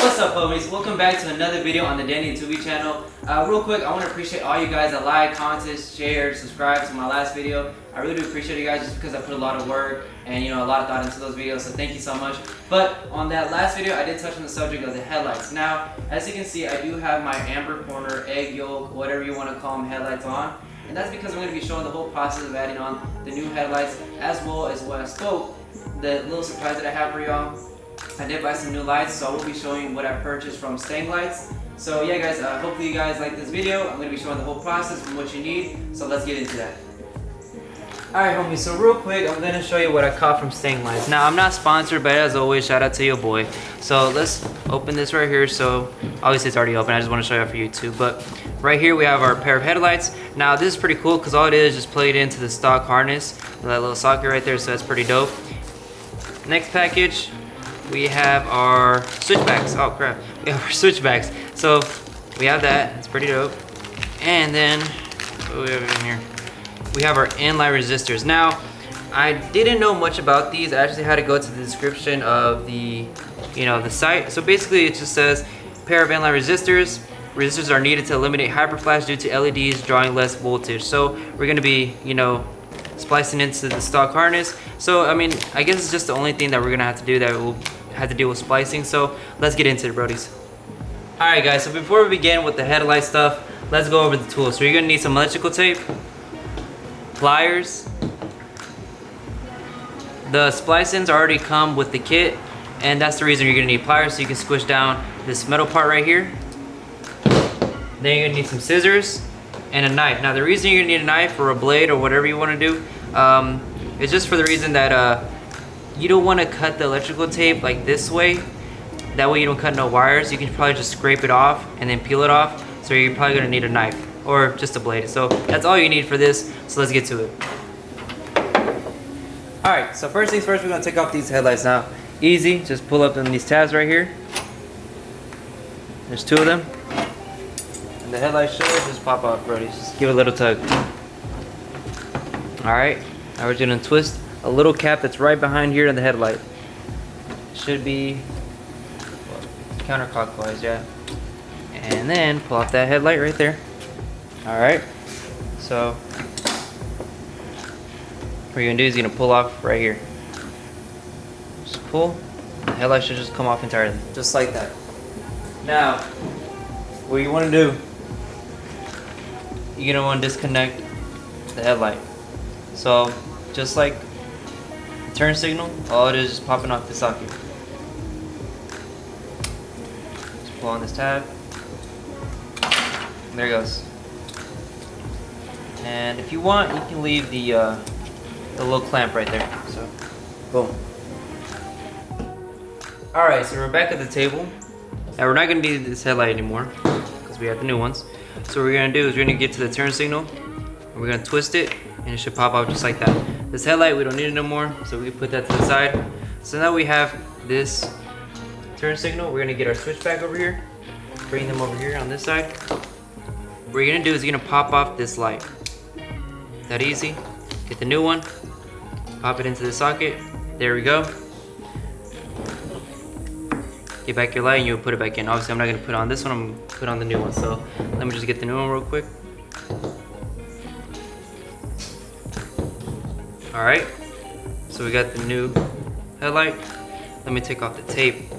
What's up, homies? Welcome back to another video on the Danny and Tubi channel. Real quick, I want to appreciate all you guys that like, comment, share, subscribe to my last video. I really do appreciate you guys just because I put a lot of work and a lot of thought into those videos, so thank you so much. But on that last video, I did touch on the subject of the headlights. Now, as you can see, I do have my amber corner, egg yolk, whatever you want to call them, headlights on. And that's because I'm going to be showing the whole process of adding on the new headlights, as well as what I spoke, the little surprise that I have for y'all. I did buy some new lights, so I will be showing you what I purchased from Stang lights. So yeah guys, hopefully you guys like this video. I'm going to be showing the whole process from what you need, so let's get into that. Alright homies, so real quick, I'm going to show you what I caught from Stang lights. Now I'm not sponsored, but as always, shout out to your boy. So let's open this right here. So obviously it's already open, I just want to show you for you too. But right here we have our pair of headlights. Now this is pretty cool because all it is just played into the stock harness. That little socket right there, so that's pretty dope. Next package, we have our switchbacks. Oh crap, we have our switchbacks. So we have that, it's pretty dope. And then, what do we have in here? We have our inline resistors. Now, I didn't know much about these. I actually had to go to the description of the, the site. So basically it just says, pair of inline resistors. Resistors are needed to eliminate hyperflash due to LEDs drawing less voltage. So we're gonna be, splicing into the stock harness. So I mean, I guess it's just the only thing that we're gonna have to do that we'll have to deal with splicing. So let's get into it, brodies. Alright guys, so before we begin with the headlight stuff, let's go over the tools. So you're gonna need some electrical tape, pliers. The splicings already come with the kit, and that's the reason you're gonna need pliers, so you can squish down this metal part right here. Then you're gonna need some scissors and a knife. Now the reason you're gonna need a knife or a blade or whatever you wanna do, is just for the reason that you don't wanna cut the electrical tape like this way. That way you don't cut no wires. You can probably just scrape it off and then peel it off. So you're probably gonna need a knife or just a blade. So that's all you need for this. So let's get to it. All right, so first things first, we're gonna take off these headlights. Now, easy, just pull up on these tabs right here. There's two of them. And the headlight should just pop off, bro. Just give it a little tug. All right, now we're gonna twist a little cap that's right behind here in the headlight. Should be counterclockwise, yeah. And then pull off that headlight right there. All right, so what you're gonna do is you're gonna pull off right here. Just pull, the headlight should just come off entirely, just like that. Now, what you wanna do, you're gonna wanna disconnect the headlight. So, just like the turn signal, all it is popping off the socket. Just pull on this tab. There it goes. And if you want, you can leave the little clamp right there. So, boom. Alright, so we're back at the table. Now we're not gonna need this headlight anymore because we have the new ones. So what we're gonna do is we're gonna get to the turn signal and we're gonna twist it and it should pop out just like that. This headlight, we don't need it no more, so we can put that to the side. So now we have this turn signal. We're gonna get our switch back over here, bring them over here on this side. What you're gonna do is you're gonna pop off this light. That easy. Get the new one, pop it into the socket. There we go. Get back your light and you'll put it back in. Obviously I'm not gonna put on this one, I'm gonna put on the new one. So let me just get the new one real quick. All right, so we got the new headlight. Let me take off the tape.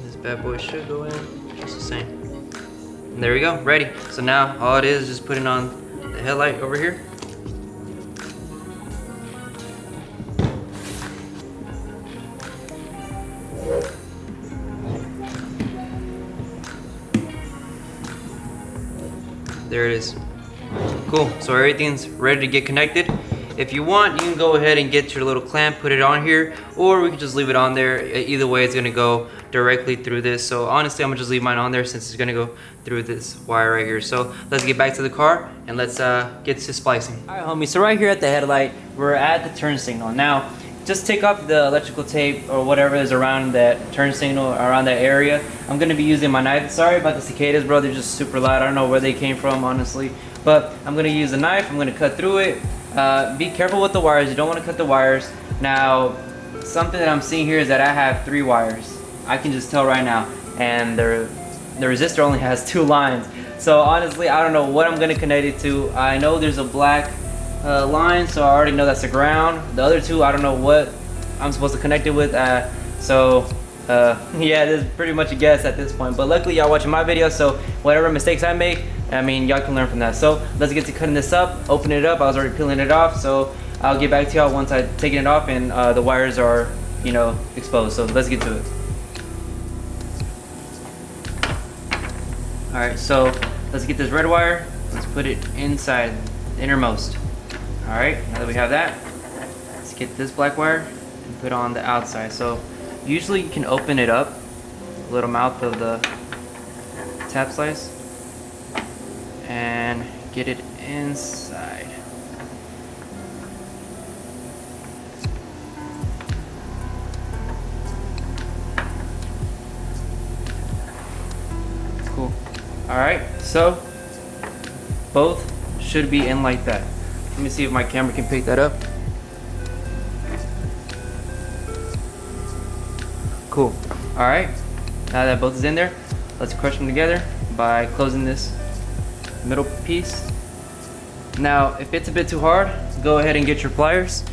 This bad boy should go in just the same. And there we go, ready. So now all it is just putting on the headlight over here. There it is. Cool, so everything's ready to get connected. If you want, you can go ahead and get your little clamp, put it on here, or we can just leave it on there. Either way, it's gonna go directly through this. So honestly, I'm gonna just leave mine on there since it's gonna go through this wire right here. So let's get back to the car and let's get to splicing. All right, homie, so right here at the headlight, we're at the turn signal. Now, just take off the electrical tape or whatever is around that turn signal, around that area. I'm gonna be using my knife. Sorry about the cicadas, bro, they're just super loud. I don't know where they came from, honestly. But I'm gonna use a knife, I'm gonna cut through it. Be careful with the wires, you don't wanna cut the wires. Now, something that I'm seeing here is that I have 3 wires. I can just tell right now, and the resistor only has 2 lines. So honestly, I don't know what I'm gonna connect it to. I know there's a black line, so I already know that's the ground. The other 2, I don't know what I'm supposed to connect it with. Yeah, this is pretty much a guess at this point. But luckily, y'all watching my video, so whatever mistakes I make, I mean, y'all can learn from that. So let's get to cutting this up, open it up. I was already peeling it off, so I'll get back to y'all once I've taken it off and the wires are, you know, exposed. So let's get to it. Alright, so let's get this red wire. Let's put it inside, the innermost. Alright, now that we have that, let's get this black wire and put on the outside. So usually you can open it up, the little mouth of the tap slice, and get it inside. Cool. Alright, so both should be in like that. Let me see if my camera can pick that up. Cool. Alright, now that both is in there, let's crush them together by closing this middle piece. Now, if it's a bit too hard, go ahead and get your pliers.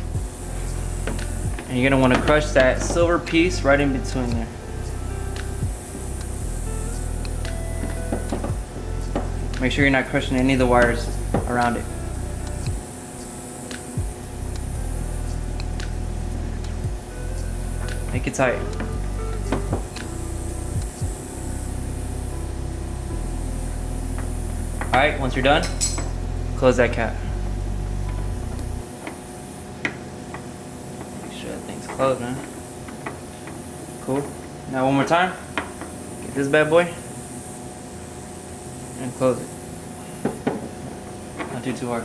And you're gonna wanna crush that silver piece right in between there. Make sure you're not crushing any of the wires around it. Make it tight. Alright, once you're done, close that cap. Make sure that thing's closed, man. Cool. Now one more time. Get this bad boy and close it. Not too hard.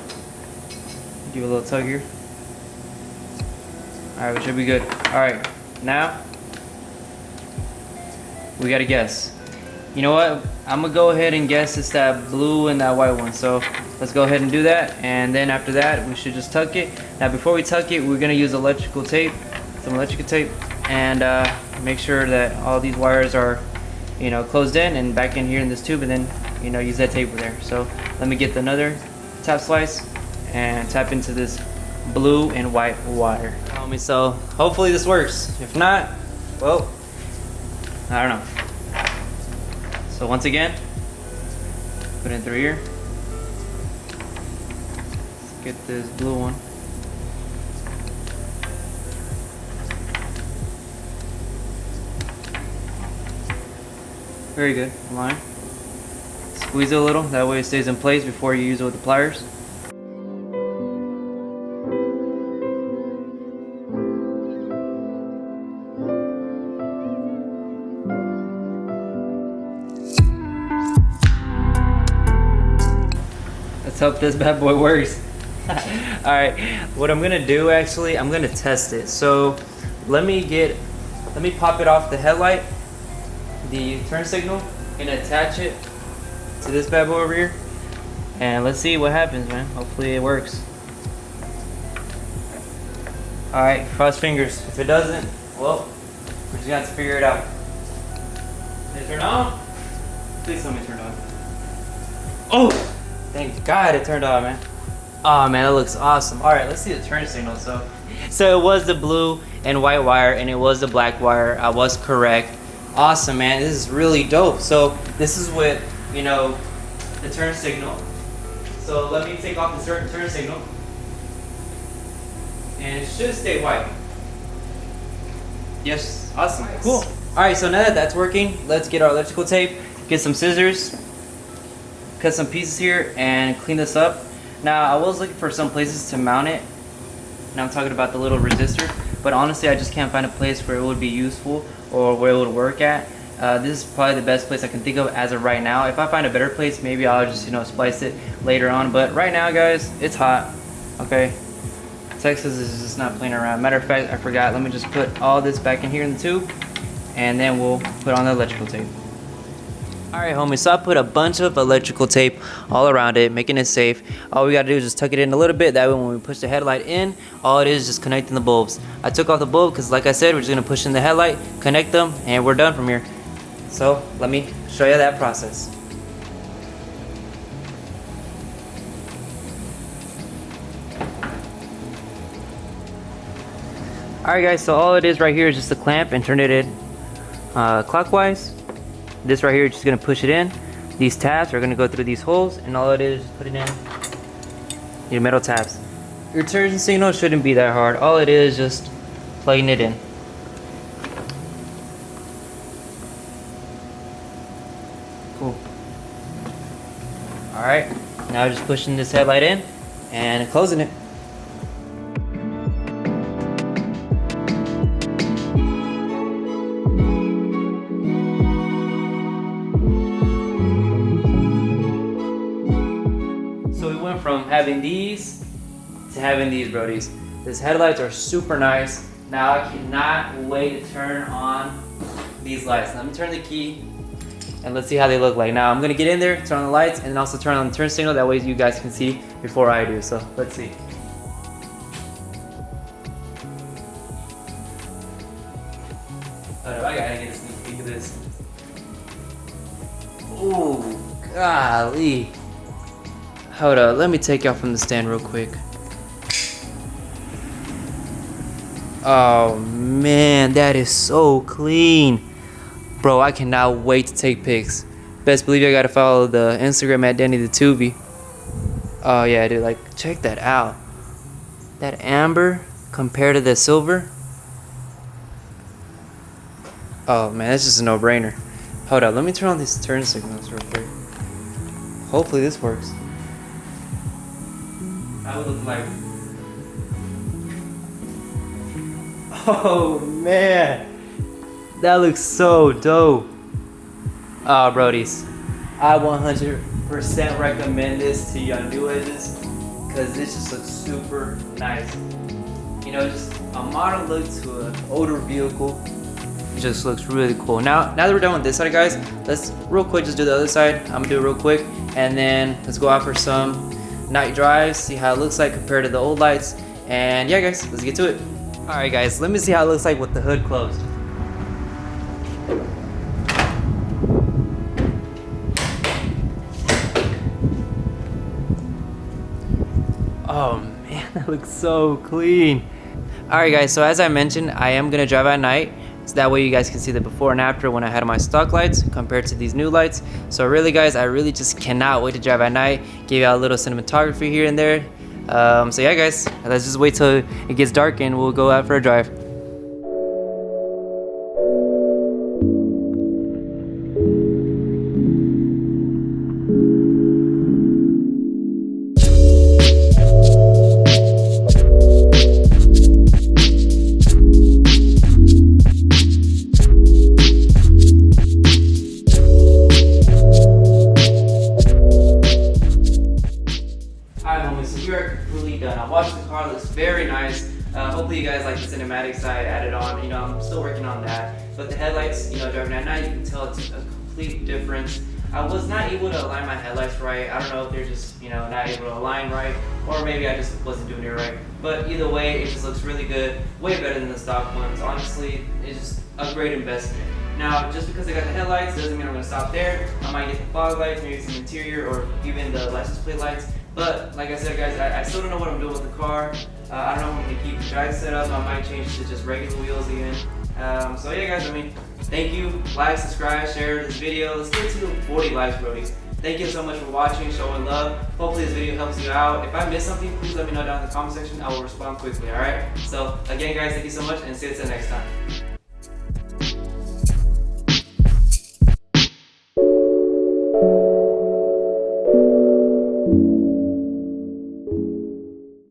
Give it a little tug here. Alright, we should be good. Alright, now we gotta guess. You know what? I'm gonna go ahead and guess it's that blue and that white one. So let's go ahead and do that, and then after that we should just tuck it. Now before we tuck it, we're gonna use electrical tape, some electrical tape, and make sure that all these wires are, you know, closed in and back in here in this tube, and then, you know, use that tape there. So let me get another tap slice and tap into this blue and white wire. So hopefully this works. If not, well, I don't know. So once again, put it through here. Let's get this blue one. Very good, line. Squeeze it a little, that way it stays in place before you use it with the pliers. Let's hope this bad boy works. Alright, what I'm gonna do actually, I'm gonna test it. So let me pop it off the headlight, the turn signal, and attach it to this bad boy over here. And let's see what happens, man. Hopefully it works. Alright, cross fingers. If it doesn't, well, we're just gonna have to figure it out. Did it turn on? Please tell me it turned on. Oh! Thank God it turned on, man. Oh man, that looks awesome. All right, let's see the turn signal. So it was the blue and white wire, and it was the black wire. I was correct. Awesome, man. This is really dope. So this is with, you know, the turn signal. So let me take off the turn signal, and it should stay white. Yes, awesome, nice. Cool. All right, so now that that's working, let's get our electrical tape, get some scissors, cut some pieces here, and clean this up. Now, I was looking for some places to mount it, and I'm talking about the little resistor, but honestly, I just can't find a place where it would be useful or where it would work at. This is probably the best place I can think of as of right now. If I find a better place, maybe I'll just, you know, splice it later on, but right now, guys, it's hot, okay? Texas is just not playing around. Matter of fact, I forgot. Let me just put all this back in here in the tube, and then we'll put on the electrical tape. Alright homies, so I put a bunch of electrical tape all around it, making it safe. All we gotta do is just tuck it in a little bit, that way when we push the headlight in, all it is just connecting the bulbs. I took off the bulb because like I said, we're just gonna push in the headlight, connect them, and we're done from here. So let me show you that process. Alright guys, so all it is right here is just a clamp and turn it in clockwise. This right here, you're just gonna push it in. These tabs are gonna go through these holes, and all it is put it in your metal tabs. Your turn signal shouldn't be that hard. All it is just plugging it in. Cool. Alright, now just pushing this headlight in and closing it. From having these to having these, brodies. These headlights are super nice. Now I cannot wait to turn on these lights. Let me turn the key and let's see how they look like. Now I'm gonna get in there, turn on the lights, and then also turn on the turn signal. That way you guys can see before I do. So let's see. I gotta get a sneak peek of this. Ooh, golly. Hold up, let me take y'all from the stand real quick. Oh man, that is so clean. Bro, I cannot wait to take pics. Best believe I gotta follow the Instagram at Danny the Tubi. Oh yeah, dude, like check that out. That amber compared to the silver. Oh man, that's just a no-brainer. Hold up, let me turn on these turn signals real quick. Hopefully this works. I would look like. Oh man, that looks so dope. Oh, brodies, I 100% recommend this to your new edges because this just looks super nice. You know, just a modern look to an older vehicle. It just looks really cool. Now that we're done with this side, guys, let's real quick just do the other side. I'm gonna do it real quick, and then let's go out for some night drives, see how it looks like compared to the old lights. And yeah guys, let's get to it. Alright guys, let me see how it looks like with the hood closed. Oh man, that looks so clean. Alright guys, so as I mentioned, I am gonna drive at night, so that way you guys can see the before and after when I had my stock lights compared to these new lights. So really guys, I really just cannot wait to drive at night, give y'all a little cinematography here and there. So yeah guys, let's just wait till it gets dark and we'll go out for a drive. Very nice. Hopefully you guys like the cinematic side added on. You know, I'm still working on that. But the headlights, you know, driving at night, you can tell it's a complete difference. I was not able to align my headlights right. I don't know if they're just, you know, not able to align right, or maybe I just wasn't doing it right. But either way, it just looks really good. Way better than the stock ones. Honestly, it's just a great investment. Now, just because I got the headlights doesn't mean I'm going to stop there. I might get the fog lights, maybe some interior, or even the license plate lights. But like I said, guys, I still don't know what I'm doing with the car. I don't know if I'm going to keep the drag set up. I might change to just regular wheels again. So yeah, guys, I mean, thank you. Like, subscribe, share this video. Let's get to 40 likes, brodies. Thank you so much for watching, showing love. Hopefully this video helps you out. If I missed something, please let me know down in the comment section. I will respond quickly, alright? So again, guys, thank you so much, and see you until next time.